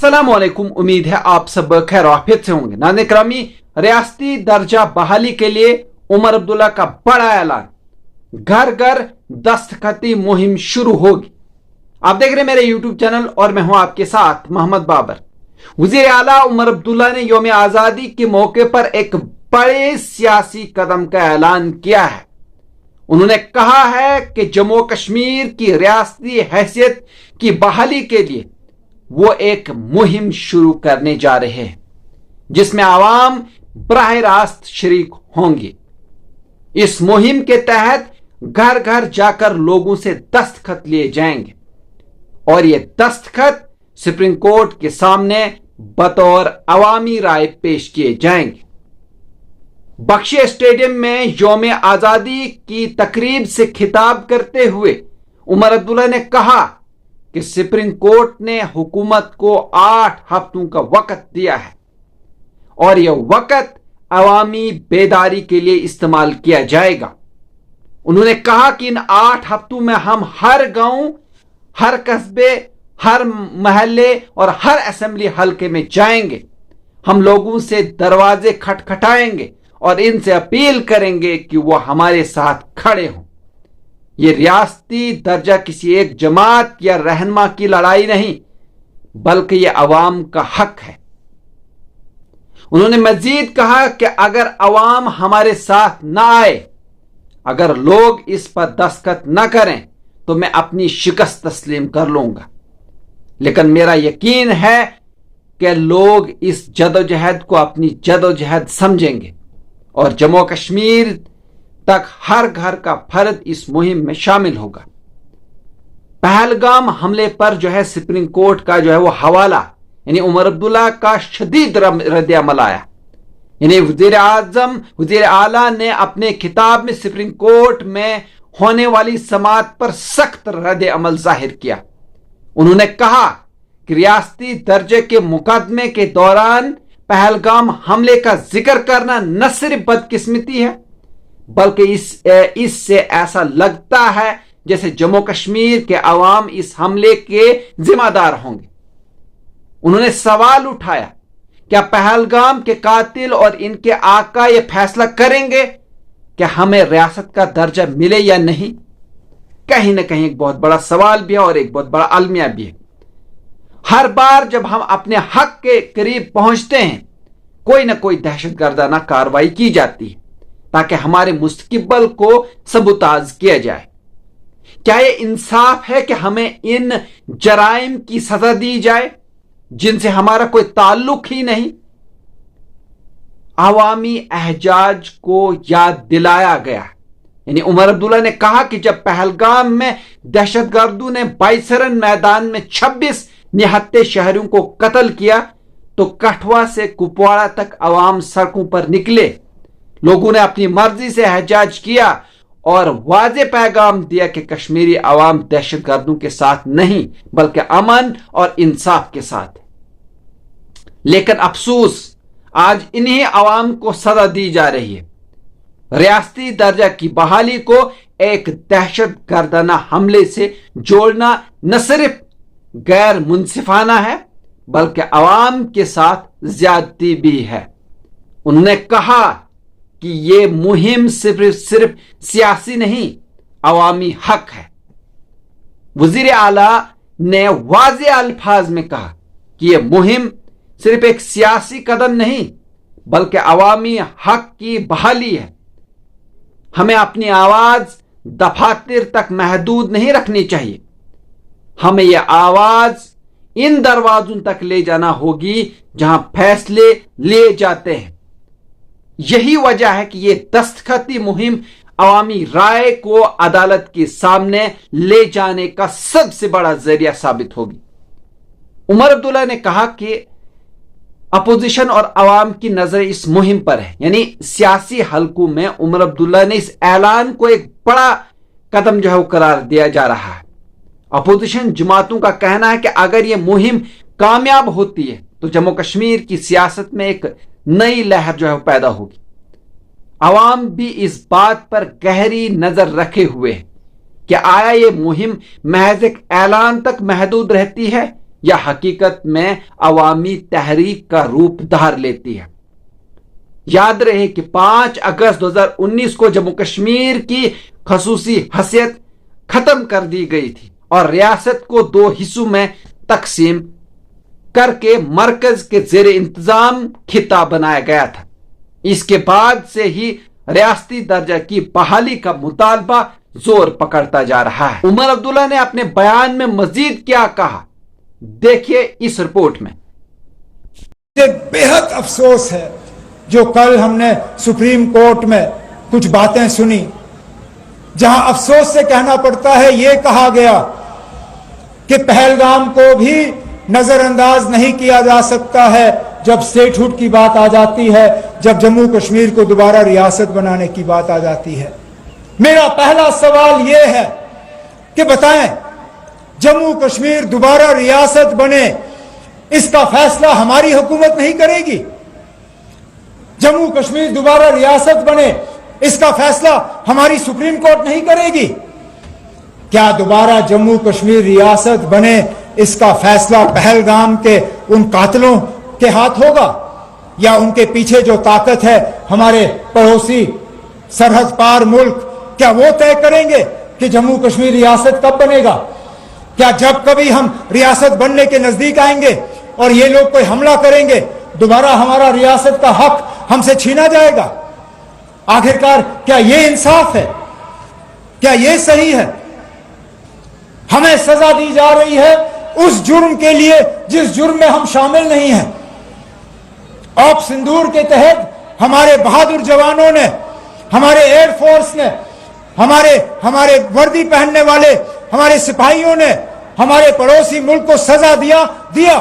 अस्सलामुअलैकुम। उम्मीद है आप सब खैर आफियत से होंगे। नाज़रीन करामी, रियासती दर्जा बहाली के लिए उमर अब्दुल्ला का बड़ा ऐलान, घर घर दस्तखती मुहिम शुरू होगी। आप देख रहे हैं मेरे यूट्यूब चैनल और मैं हूं आपके साथ मोहम्मद बाबर। वज़ीर आला उमर अब्दुल्ला ने यौम आज़ादी के मौके पर एक बड़े सियासी कदम का ऐलान किया है। उन्होंने कहा है कि जम्मू कश्मीर की रियासती हैसियत की बहाली के लिए वो एक मुहिम शुरू करने जा रहे हैं, जिसमें आवाम बराह रास्त शरीक होंगे। इस मुहिम के तहत घर घर जाकर लोगों से दस्तखत लिए जाएंगे और ये दस्तखत सुप्रीम कोर्ट के सामने बतौर अवामी राय पेश किए जाएंगे। बख्शी स्टेडियम में यौम आजादी की तकरीब से खिताब करते हुए उमर अब्दुल्ला ने कहा कि सुप्रीम कोर्ट ने हुकूमत को 8 हफ्तों का वक्त दिया है और यह वक्त अवामी बेदारी के लिए इस्तेमाल किया जाएगा। उन्होंने कहा कि इन 8 हफ्तों में हम हर गांव, हर कस्बे, हर महल्ले और हर असेंबली हलके में जाएंगे। हम लोगों से दरवाजे खटखटाएंगे और इनसे अपील करेंगे कि वो हमारे साथ खड़े हों। यह रियासती दर्जा किसी एक जमात या रहनुमा की लड़ाई नहीं, बल्कि यह अवाम का हक है। उन्होंने मजीद कहा कि अगर अवाम हमारे साथ ना आए, अगर लोग इस पर दस्तखत न करें, तो मैं अपनी शिकस्त तस्लीम कर लूंगा। लेकिन मेरा यकीन है कि लोग इस जदोजहद को अपनी जदोजहद समझेंगे और जम्मू कश्मीर तक हर घर का फर्द इस मुहिम में शामिल होगा। पहलगाम हमले पर सुप्रीम कोर्ट का वो हवाला, यानी उमर अब्दुल्ला का शदीद रद्द-ए-अमल आया। यानी वज़ीर आला ने अपने खिताब में सुप्रीम कोर्ट में होने वाली समाअत पर सख्त रद्द-ए-अमल जाहिर किया। उन्होंने कहा कि रियासती दर्जे के मुकदमे के दौरान पहलगाम हमले का जिक्र करना न सिर्फ बदकिस्मती है, बल्कि इससे ऐसा लगता है जैसे जम्मू कश्मीर के अवाम इस हमले के जिम्मेदार होंगे। उन्होंने सवाल उठाया, क्या पहलगाम के कातिल और इनके आका ये फैसला करेंगे कि हमें रियासत का दर्जा मिले या नहीं? कहीं ना कहीं एक बहुत बड़ा सवाल भी है और एक बहुत बड़ा अलमिया भी है। हर बार जब हम अपने हक के करीब पहुंचते हैं, कोई ना कोई दहशतगर्दाना कार्रवाई की जाती है ताकि हमारे मुस्तकबिल को सबूताज किया जाए। क्या यह इंसाफ है कि हमें इन जराइम की सजा दी जाए जिनसे हमारा कोई ताल्लुक ही नहीं? अवामी एहजाज को याद दिलाया गया। यानी उमर अब्दुल्ला ने कहा कि जब पहलगाम में दहशतगर्दों ने बाइसरन मैदान में 26 निहत्ते शहरों को कत्ल किया, तो कठवा से कुपवाड़ा तक अवाम सड़कों पर निकले। लोगों ने अपनी मर्जी से एहजाज किया और वाज़े पैगाम दिया कि कश्मीरी अवाम दहशतगर्दों के साथ नहीं, बल्कि अमन और इंसाफ के साथ। लेकिन अफसोस, आज इन्हीं अवाम को सजा दी जा रही है। रियासती दर्जा की बहाली को एक दहशतगर्दाना हमले से जोड़ना न सिर्फ गैर मुनसिफाना है, बल्कि अवाम के साथ ज्यादती भी है। उन्होंने कहा कि यह मुहिम सिर्फ सियासी नहीं, अवामी हक है। वज़ीर आला ने वाज़े अल्फाज में कहा कि यह मुहिम सिर्फ एक सियासी कदम नहीं, बल्कि अवामी हक की बहाली है। हमें अपनी आवाज दफातर तक महदूद नहीं रखनी चाहिए। हमें यह आवाज इन दरवाजों तक ले जाना होगी जहां फैसले लिए जाते हैं। यही वजह है कि यह दस्तखती मुहिम अवामी राय को अदालत के सामने ले जाने का सबसे बड़ा जरिया साबित होगी। उमर अब्दुल्ला ने कहा कि अपोजिशन और अवाम की नजर इस मुहिम पर है। यानी सियासी हलकों में उमर अब्दुल्ला ने इस ऐलान को एक बड़ा कदम करार दिया जा रहा है। अपोजिशन जमातों का कहना है कि अगर यह मुहिम कामयाब होती है तो जम्मू कश्मीर की सियासत में एक नई लहर पैदा होगी। अवाम भी इस बात पर गहरी नजर रखे हुए है कि आया ये मुहिम महज एक ऐलान तक महदूद रहती है یا حقیقت میں عوامی تحریک کا روپ دھار لیتی ہے؟ یاد رہے کہ 5 اگست 2019 کو جموں کشمیر کی خصوصی حیثیت ختم کر دی گئی تھی اور ریاست کو 2 حصوں میں تقسیم کر کے مرکز کے زیر انتظام خطہ بنایا گیا تھا۔ اس کے بعد سے ہی ریاستی درجہ کی بحالی کا مطالبہ زور پکڑتا جا رہا ہے۔ عمر عبداللہ نے اپنے بیان میں مزید کیا کہا، دیکھیے اس رپورٹ میں۔ بے حد افسوس ہے جو کل ہم نے سپریم کورٹ میں کچھ باتیں سنی، جہاں افسوس سے کہنا پڑتا ہے یہ کہا گیا کہ پہلگام کو بھی نظر انداز نہیں کیا جا سکتا ہے جب اسٹیٹ ہوڈ کی بات آ جاتی ہے، جب جموں کشمیر کو دوبارہ ریاست بنانے کی بات آ جاتی ہے۔ میرا پہلا سوال یہ ہے کہ بتائیں، جموں کشمیر دوبارہ ریاست بنے اس کا فیصلہ ہماری حکومت نہیں کرے گی؟ جموں کشمیر دوبارہ ریاست بنے اس کا فیصلہ ہماری سپریم کورٹ نہیں کرے گی؟ کیا دوبارہ جموں کشمیر ریاست بنے اس کا فیصلہ پہلگام کے ان قاتلوں کے ہاتھ ہوگا، یا ان کے پیچھے جو طاقت ہے ہمارے پڑوسی سرحد پار ملک، کیا وہ طے کریں گے کہ جموں کشمیر ریاست کب بنے گا؟ کیا جب کبھی ہم ریاست بننے کے نزدیک آئیں گے اور یہ لوگ کوئی حملہ کریں گے دوبارہ ہمارا ریاست کا حق ہم سے چھینا جائے گا؟ آخرکار کیا یہ انصاف ہے؟ کیا یہ صحیح ہے؟ ہمیں سزا دی جا رہی ہے اس جرم کے لیے جس جرم میں ہم شامل نہیں ہیں۔ آپ سندور کے تحت ہمارے بہادر جوانوں نے، ہمارے ایئر فورس نے، ہمارے وردی پہننے والے ہمارے سپاہیوں نے ہمارے پڑوسی ملک کو سزا دیا۔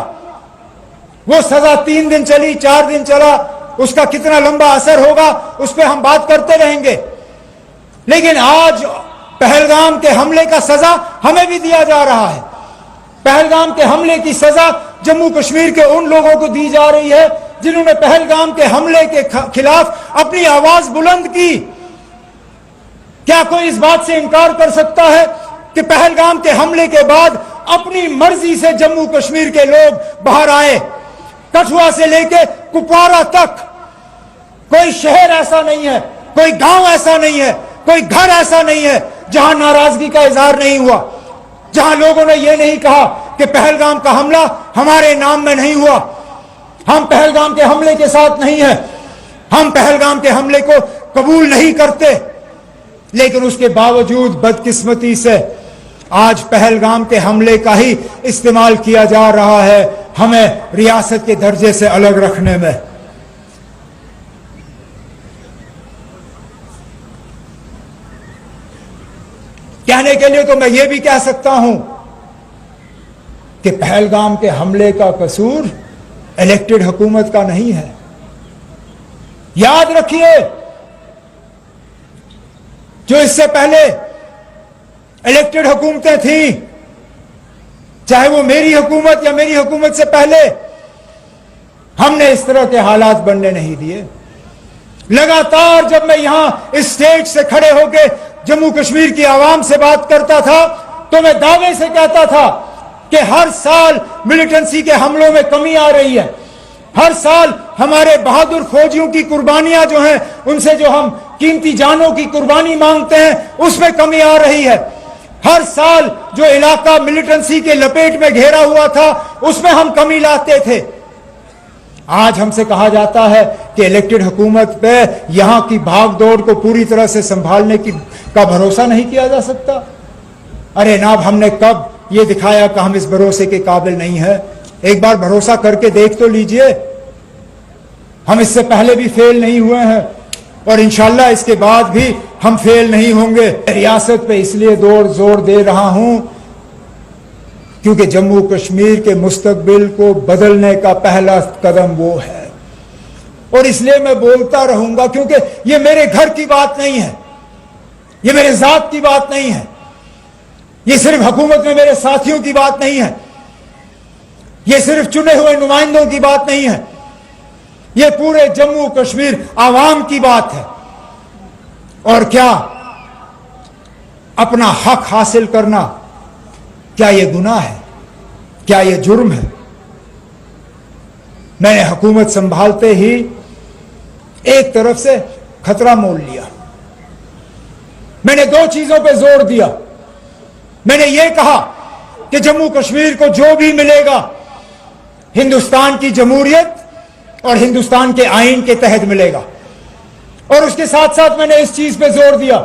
وہ سزا 3 دن چلی، 4 دن چلا، اس کا کتنا لمبا اثر ہوگا اس پہ ہم بات کرتے رہیں گے، لیکن آج پہلگام کے حملے کا سزا ہمیں بھی دیا جا رہا ہے۔ پہلگام کے حملے کی سزا جموں کشمیر کے ان لوگوں کو دی جا رہی ہے جنہوں نے پہلگام کے حملے کے خلاف اپنی آواز بلند کی۔ کیا کوئی اس بات سے انکار کر سکتا ہے کہ پہلگام کے حملے کے بعد اپنی مرضی سے جموں کشمیر کے لوگ باہر آئے؟ کٹھوا سے لے کے کپوارہ تک کوئی شہر ایسا نہیں ہے، کوئی گاؤں ایسا نہیں ہے، کوئی گھر ایسا نہیں ہے جہاں ناراضگی کا اظہار نہیں ہوا، جہاں لوگوں نے یہ نہیں کہا کہ پہلگام کا حملہ ہمارے نام میں نہیں ہوا، ہم پہلگام کے حملے کے ساتھ نہیں ہیں، ہم پہلگام کے حملے کو قبول نہیں کرتے۔ لیکن اس کے باوجود بدقسمتی سے آج پہلگام کے حملے کا ہی استعمال کیا جا رہا ہے ہمیں ریاست کے درجے سے الگ رکھنے میں۔ کہنے کے لیے تو میں یہ بھی کہہ سکتا ہوں کہ پہلگام کے حملے کا قصور الیکٹڈ حکومت کا نہیں ہے۔ یاد رکھیے، جو اس سے پہلے الیکٹڈ حکومتیں تھیں، چاہے وہ میری حکومت یا میری حکومت سے پہلے، ہم نے اس طرح کے حالات بننے نہیں دیے۔ لگاتار جب میں یہاں اس اسٹیج سے کھڑے ہو کے جموں کشمیر کی عوام سے بات کرتا تھا تو میں دعوے سے کہتا تھا کہ ہر سال ملیٹنسی کے حملوں میں کمی آ رہی ہے، ہر سال ہمارے بہادر فوجیوں کی قربانیاں جو ہیں، ان سے جو ہم قیمتی جانوں کی قربانی مانگتے ہیں، اس میں کمی آ رہی ہے۔ ہر سال جو علاقہ ملیٹنسی کے لپیٹ میں گھیرا ہوا تھا اس میں ہم کمی لاتے تھے۔ آج ہم سے کہا جاتا ہے کہ الیکٹڈ حکومت پہ یہاں کی بھاگ دوڑ کو پوری طرح سے سنبھالنے کا بھروسہ نہیں کیا جا سکتا۔ ارے ناب، ہم نے کب یہ دکھایا کہ ہم اس بھروسے کے قابل نہیں ہیں؟ ایک بار بھروسہ کر کے دیکھ تو لیجئے۔ ہم اس سے پہلے بھی فیل نہیں ہوئے ہیں اور انشاءاللہ اس کے بعد بھی ہم فیل نہیں ہوں گے۔ ریاست پہ اس لیے زور دے رہا ہوں کیونکہ جموں کشمیر کے مستقبل کو بدلنے کا پہلا قدم وہ ہے، اور اس لیے میں بولتا رہوں گا، کیونکہ یہ میرے گھر کی بات نہیں ہے، یہ میرے ذات کی بات نہیں ہے، یہ صرف حکومت میں میرے ساتھیوں کی بات نہیں ہے، یہ صرف چنے ہوئے نمائندوں کی بات نہیں ہے، یہ پورے جموں کشمیر عوام کی بات ہے۔ اور کیا اپنا حق حاصل کرنا، کیا یہ گناہ ہے؟ क्या ये जुर्म है? मैंने हुकूमत संभालते ही एक तरफ से खतरा मोल लिया। मैंने दो चीजों पे जोर दिया। मैंने ये कहा कि जम्मू कश्मीर को जो भी मिलेगा हिंदुस्तान की जमहूरियत और हिंदुस्तान के आईन के तहत मिलेगा। और उसके साथ साथ मैंने इस चीज पे जोर दिया,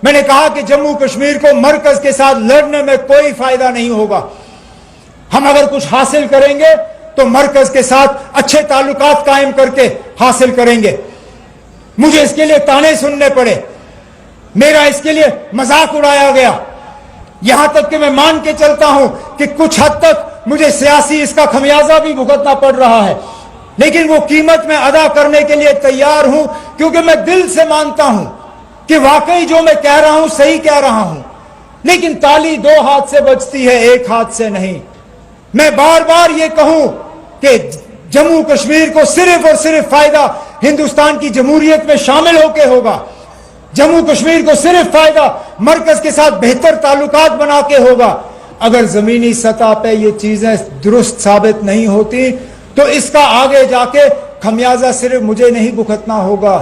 मैंने कहा कि जम्मू कश्मीर को मरकज के साथ लड़ने में कोई फायदा नहीं होगा। हम अगर कुछ हासिल करेंगे तो मरकज के साथ अच्छे ताल्लुकात कायम करके हासिल करेंगे। मुझे इसके लिए ताने सुनने पड़े, मेरा इसके लिए मजाक उड़ाया गया, यहां तक कि मैं मान के चलता हूं कि कुछ हद तक मुझे सियासी इसका खमियाजा भी भुगतना पड़ रहा है, लेकिन वो कीमत मैं अदा करने के लिए तैयार हूं, क्योंकि मैं दिल से मानता हूं कि वाकई जो मैं कह रहा हूं सही कह रहा हूं। लेकिन ताली दो हाथ से बजती है, एक हाथ से नहीं। मैं बार बार ये कहूं कि जम्मू कश्मीर को सिर्फ और सिर्फ फायदा हिंदुस्तान की जमहूरियत में शामिल होकर होगा। जम्मू कश्मीर को सिर्फ फायदा मरकज के साथ बेहतर ताल्लुकात बना के होगा। अगर जमीनी सतह पे ये चीजें दुरुस्त साबित नहीं होती तो इसका आगे जाके खमियाजा सिर्फ मुझे नहीं भुगतना होगा,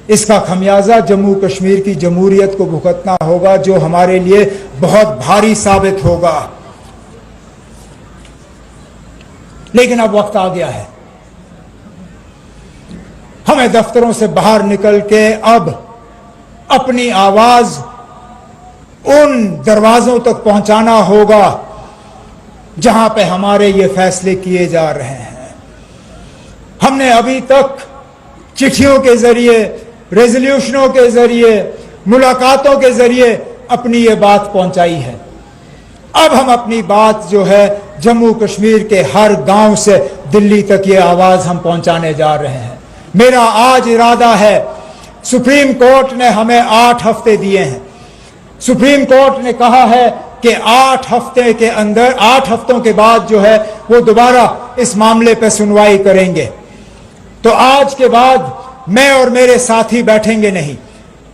इसका खमियाजा जम्मू कश्मीर की जमहूरियत को भुगतना होगा, जो हमारे लिए बहुत भारी साबित होगा। लेकिन अब वक्त आ गया है, हमें दफ्तरों से बाहर निकल के अब अपनी आवाज उन दरवाजों तक पहुंचाना होगा जहां पे हमारे ये फैसले किए जा रहे हैं। हमने अभी तक चिट्ठियों के जरिए, रेजोल्यूशनों के जरिए, मुलाकातों के जरिए अपनी ये बात पहुंचाई है। अब हम अपनी बात जो है जम्मू कश्मीर के हर गांव से दिल्ली तक ये आवाज हम पहुंचाने जा रहे हैं। मेरा आज इरादा है, सुप्रीम कोर्ट ने हमें 8 हफ्ते दिए हैं। सुप्रीम कोर्ट ने कहा है कि 8 हफ्ते के अंदर, 8 हफ्तों के बाद जो है वो दोबारा इस मामले पर सुनवाई करेंगे। तो आज के बाद मैं और मेरे साथी बैठेंगे नहीं,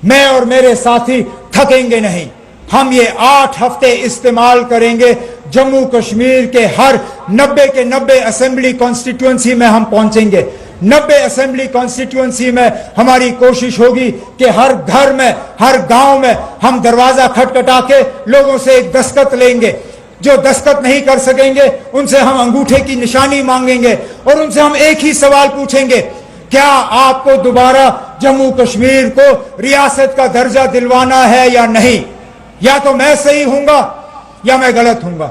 मैं और मेरे साथी थकेंगे नहीं। हम ये 8 हफ्ते इस्तेमाल करेंगे, जम्मू कश्मीर के हर 90 के 90 असेंबली कॉन्स्टिट्यूएंसी में हम पहुंचेंगे। 90 असेंबली कॉन्स्टिट्यूएंसी में हमारी कोशिश होगी कि हर घर में, हर गांव में हम दरवाजा खटखटा के लोगों से एक दस्तखत लेंगे। जो दस्तखत नहीं कर सकेंगे उनसे हम अंगूठे की निशानी मांगेंगे और उनसे हम एक ही सवाल पूछेंगे, क्या आपको दोबारा जम्मू कश्मीर को रियासत का दर्जा दिलवाना है या नहीं? या तो मैं सही हूंगा या मैं गलत हूंगा।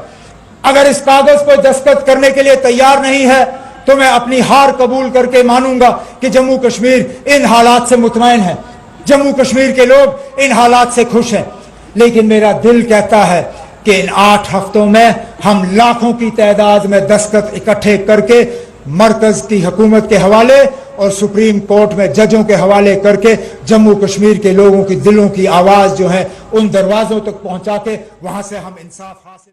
अगर इस कागज पर दस्तखत करने के लिए तैयार नहीं है तो मैं अपनी हार कबूल करके मानूंगा कि जम्मू कश्मीर इन हालात से मुतमईन है, जम्मू कश्मीर के लोग इन हालात से खुश हैं। लेकिन मेरा दिल कहता है कि इन 8 हफ्तों में हम लाखों की तादाद में दस्तखत इकट्ठे करके मरकज की हुकूमत के हवाले और सुप्रीम कोर्ट में जजों के हवाले करके जम्मू कश्मीर के लोगों की दिलों की आवाज जो है उन दरवाजों तक पहुंचा के वहां से हम इंसाफ हासिल